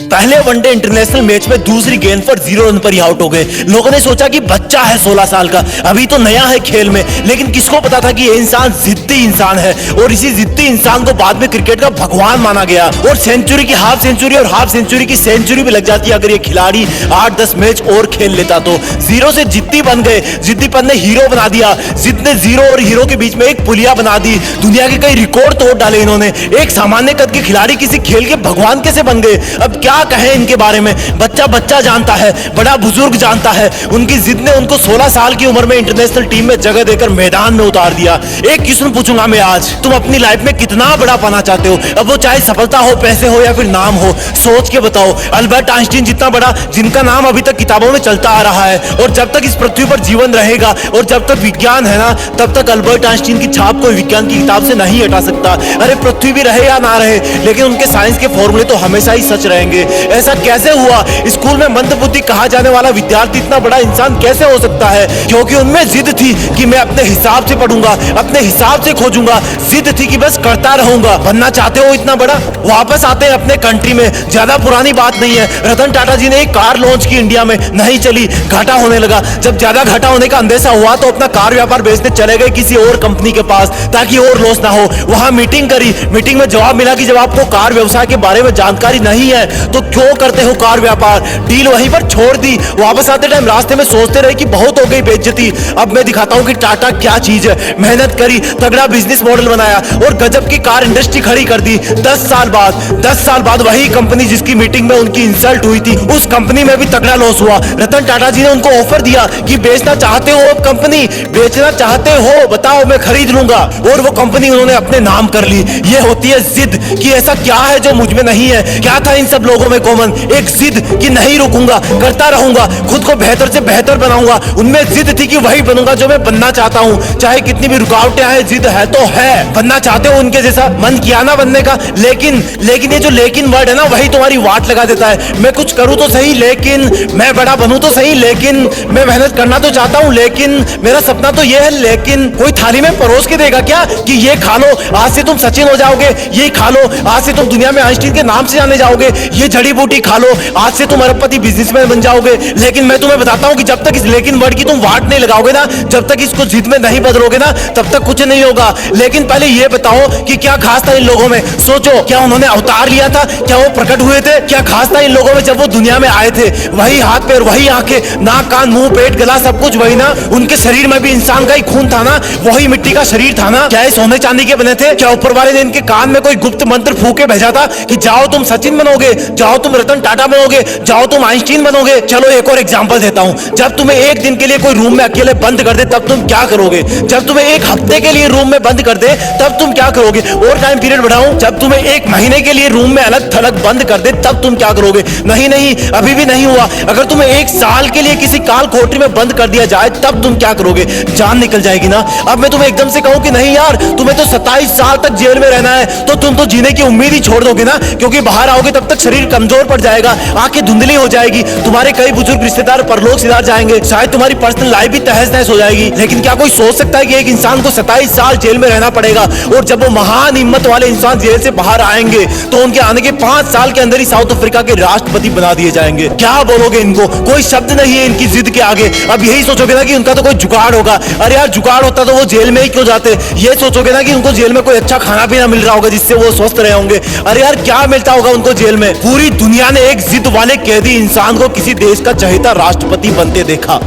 पहले one day international match में दूसरी गेंद पर 0 रन पर ही आउट हो गए। लोगों ने सोचा कि बच्चा है 16 साल का, अभी तो नया है खेल में, लेकिन किसको पता था कि ये इंसान जिद्दी इंसान है और इसी जिद्दी इंसान को बाद में क्रिकेट का भगवान माना गया। और सेंचुरी की हाफ सेंचुरी और हाफ सेंचुरी की सेंचुरी भी लग जाती है अगर ये खिलाड़ी 8-10 मैच और खेल लेता तो। जीरो से जिद्दी बन गए, जिद्दीपन ने हीरो बना दिया, जिद ने जीरो और हीरो के बीच में एक पुलिया बना दी। दुनिया के कई रिकॉर्ड तोड़ डाले इन्होंने। एक सामान्य कद के खिलाड़ी किसी खेल के भगवान कैसे बन गए? अब क्या कहें इनके बारे में। बच्चा बच्चा जानता है, बड़ा बुजुर्ग जानता है। उनकी जिद ने उनको 16 साल की उम्र में इंटरनेशनल टीम में जगह देकर मैदान में उतार दिया। एक क्वेश्चन पूछूंगा मैं आज, तुम अपनी लाइफ में कितना बड़ा पाना चाहते हो? अब वो चाहे सफलता हो, पैसे हो या फिर नाम हो, सोच के बताओ। अल्बर्ट आइंस्टीन जितना बड़ा, जिनका नाम अभी तक किताबों में चलता आ रहा है, और जब तक इस पृथ्वी पर जीवन रहेगा और जब तक विज्ञान है ना, तब तक अल्बर्ट आइंस्टीन की छाप कोई विज्ञान की किताब से नहीं हटा सकता। अरे पृथ्वी भी रहे या ना रहे, लेकिन उनके साइंस के फॉर्मूले तो हमेशा ही सच रहेंगे। ऐसा कैसे हुआ? स्कूल में मंदबुद्धि कहा जाने वाला विद्यार्थी इतना बड़ा इंसान कैसे हो सकता है? क्योंकि उनमें जिद थी कि मैं अपने हिसाब से पढ़ूंगा, अपने हिसाब से खोजूंगा। जिद थी कि बस करता रहूंगा। बनना चाहते हो इतना बड़ा? वापस आते हैं अपने कंट्री में, ज्यादा पुरानी बात नहीं है। रतन टाटा जी ने एक कार लॉन्च की इंडिया में, नहीं चली, घाटा होने लगा। जब ज्यादा घाटा होने का अंदेशा हुआ तो अपना कार व्यापार बेचने चले गए किसी और कंपनी के पास ताकि और लॉस ना हो। वहां मीटिंग करी, मीटिंग में जवाब मिला कि जब आपको कार व्यवसाय के बारे में जानकारी नहीं है तो क्यों करते हो कार व्यापार? डील वहीं पर छोड़ दी। वापस आते टाइम रास्ते में सोचते रहे कि बहुत हो गई बेइज्जती, अब मैं दिखाता हूं कि टाटा क्या चीज है। मेहनत करी, तगड़ा बिजनेस मॉडल बनाया और गजब की कार इंडस्ट्री खड़ी कर दी। 10 साल बाद वही कंपनी जिसकी मीटिंग में उनकी इंसल्ट हुई थी, उस कंपनी में भी तगड़ा लॉस हुआ। रतन टाटा जी ने उनको ऑफर दिया कि बेचना चाहते हो, अब कंपनी बेचना चाहते हो, बताओ मैं खरीद लूंगा। और वो कंपनी उन्होंने अपने नाम कर ली। ये होती है जिद कि ऐसा क्या है जो मुझ में नहीं है। क्या था इन सब लोगों में कॉमन? एक जिद कि नहीं रुकूंगा, करता रहूंगा, खुद को बेहतर से बेहतर बनाऊंगा। उनमें जिद थी कि वही बनूंगा जो मैं बनना चाहता हूं, चाहे कितनी भी रुकावटें आए। जिद है तो है। बनना चाहते हो उनके जैसा? मन किया ना बनने का, लेकिन ये जो लेकिन वर्ड है ना, वही तुम्हारी वाट लगा देता है। मैं कुछ करूं तो सही, लेकिन मैं बड़ा बनूं तो सही, लेकिन मैं मेहनत करना तो चाहता हूं, लेकिन मेरा सपना तो ये है, लेकिन कोई थाली में परोस के देगा क्या कि ये खा लो, आज से तुम सचिन हो जाओगे, ये खा लो, आज से तुम दुनिया में आइंस्टीन के नाम से जाने जाओगे, ये जड़ी बूटी खा लो, आज से तुम अरबपति बिजनेसमैन बन जाओगे। लेकिन मैं तुम्हें बताता हूं कि जब तक इस लेकिन वर्ड की तुम वाट नहीं लगाओगे ना, जब तक इसको जिद में नहीं बदलोगे ना, तब तक कुछ नहीं होगा। लेकिन पहले ये बताओ कि क्या खास था इन लोगों में? सोचो, क्या उन्होंने अवतार लिया था? क्या वो प्रकट हुए थे? क्या खास था इन लोगों में जब वो दुनिया में आए थे? वही हाथ पैर, वही आंखें, नाक कान मुंह पेट गला सब कुछ वही ना। उनके शरीर में भी इंसान का ही खून था ना, वही मिट्टी का शरीर था ना। क्या ये सोने चांदी के बने थे? क्या ऊपर वाले ने इनके कान में कोई गुप्त मंत्र फूके भेजा था कि जाओ तुम सचिन बनोगे, जाओ तुम रतन टाटा बनोगे, जाओ तुम आइंस्टीन बनोगे? चलो एक और एग्जांपल देता हूं। जब तुम्हें एक दिन के लिए कोई रूम में अकेले बंद कर दे तब तुम क्या करोगे? जब तुम्हें एक हफ्ते के लिए रूम में बंद कर दे तब तुम क्या करोगे? और टाइम पीरियड बढ़ाऊं, जब तुम्हें एक महीने के लिए रूम में अलग थलग बंद कर दे तब तुम क्या करोगे? नहीं, अभी भी नहीं हुआ। अगर तुम्हें 1 साल के लिए किसी काल कोठरी में बंद कर दिया जाए तब तुम क्या करोगे? जान निकल जाएगी ना। अब मैं तुम्हें एकदम से कहूं कि नहीं यार, तुम्हें तो 27 साल तक जेल में रहना है, तो तुम तो जीने की उम्मीद ही छोड़ दोगे ना, क्योंकि बाहर आओगे तब तक शरीर कमजोर पड़ जाएगा, आंखें धुंधली हो जाएगी, तुम्हारे कई बुजुर्ग रिश्तेदार परलोक सिधार जाएंगे, शायद तुम्हारी पर्सनल लाइफ भी तहस नहस हो जाएगी। लेकिन क्या कोई सोच सकता है कि एक इंसान को 27 साल जेल में रहना पड़ेगा और जब वो महान हिम्मत वाले इंसान जेल से बाहर आएंगे तो उनके आने के 5 साल के अंदर ही साउथ अफ्रीका के राष्ट्रपति बना दिए जाएंगे? क्या बोलोगे इनको? कोई शब्द नहीं है इनकी जिद के आगे। अब यही सोचोगे ना कि उनका तो कोई जुगाड़ होगा। अरे यार जुगाड़ होता तो वो जेल में ही क्यों जाते? ये सोचोगे ना कि उनको जेल में कोई अच्छा खाना पीना मिल रहा होगा जिससे वो स्वस्थ रहे होंगे। अरे यार क्या मिलता होगा उनको जेल में? पूरी दुनिया ने एक जिद वाले कैदी इंसान को किसी देश का चहेता राष्ट्रपति बनते देखा।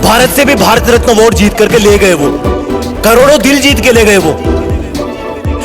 भारत से भी भारत रत्न अवार्ड जीत करके ले गए वो, करोड़ों दिल जीत के ले गए वो।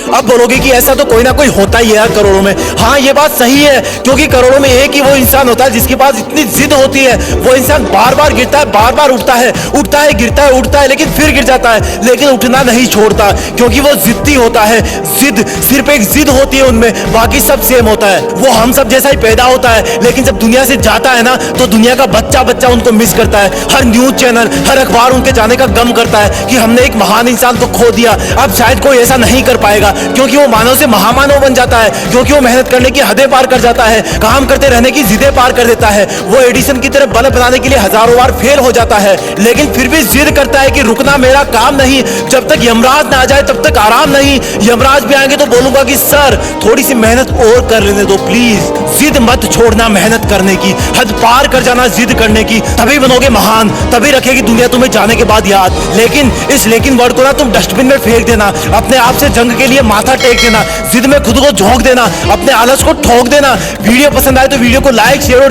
अब बोलोगे कि ऐसा तो कोई ना कोई होता ही है यार करोड़ों में। हाँ ये बात सही है, क्योंकि करोड़ों में एक ही वो इंसान होता है जिसके पास इतनी जिद होती है। वो इंसान बार बार गिरता है, बार बार उठता है, गिरता है, उठता है, लेकिन फिर गिर जाता है, लेकिन उठना नहीं छोड़ता, क्योंकि वो जिद्दी होता है। जिद, सिर्फ एक जिद होती है उनमें, बाकी सब सेम होता है। वो हम सब जैसा ही पैदा होता है, लेकिन जब दुनिया से जाता है ना तो दुनिया का बच्चा बच्चा उनको मिस करता है। हर न्यूज चैनल, हर अखबार उनके जाने का गम करता है कि हमने एक महान इंसान को खो दिया। अब शायद कोई ऐसा नहीं कर पाएगा, क्योंकि वो मानव से महामानव बन जाता है, क्योंकि वो मेहनत करने की हदें पार कर जाता है, काम करते रहने की जिदें पार कर देता है। वो एडिसन की तरह बल्ब बनाने के लिए हजारों बार फेल हो जाता है, लेकिन फिर भी जिद करता है कि रुकना मेरा काम नहीं, जब तक यमराज ना आ जाए तब तक आराम नहीं। यमराज भी आएंगे तो बोलूंगा कि सर थोड़ी सी मेहनत और कर लेने दो प्लीज। जिद मत छोड़ना मेहनत करने की, हद पार कर जाना जिद करने की, तभी बनोगे महान, तभी रखेगी दुनिया तुम्हें जाने के बाद याद। लेकिन इस लेकिन वर्ड को ना तुम डस्टबिन में फेंक देना, अपने आप से जंग के लिए माथा टेक देना, जिद में खुद को झोंक देना, अपने आलस को ठोक देना। वीडियो पसंद आए तो वीडियो को लाइक शेयर और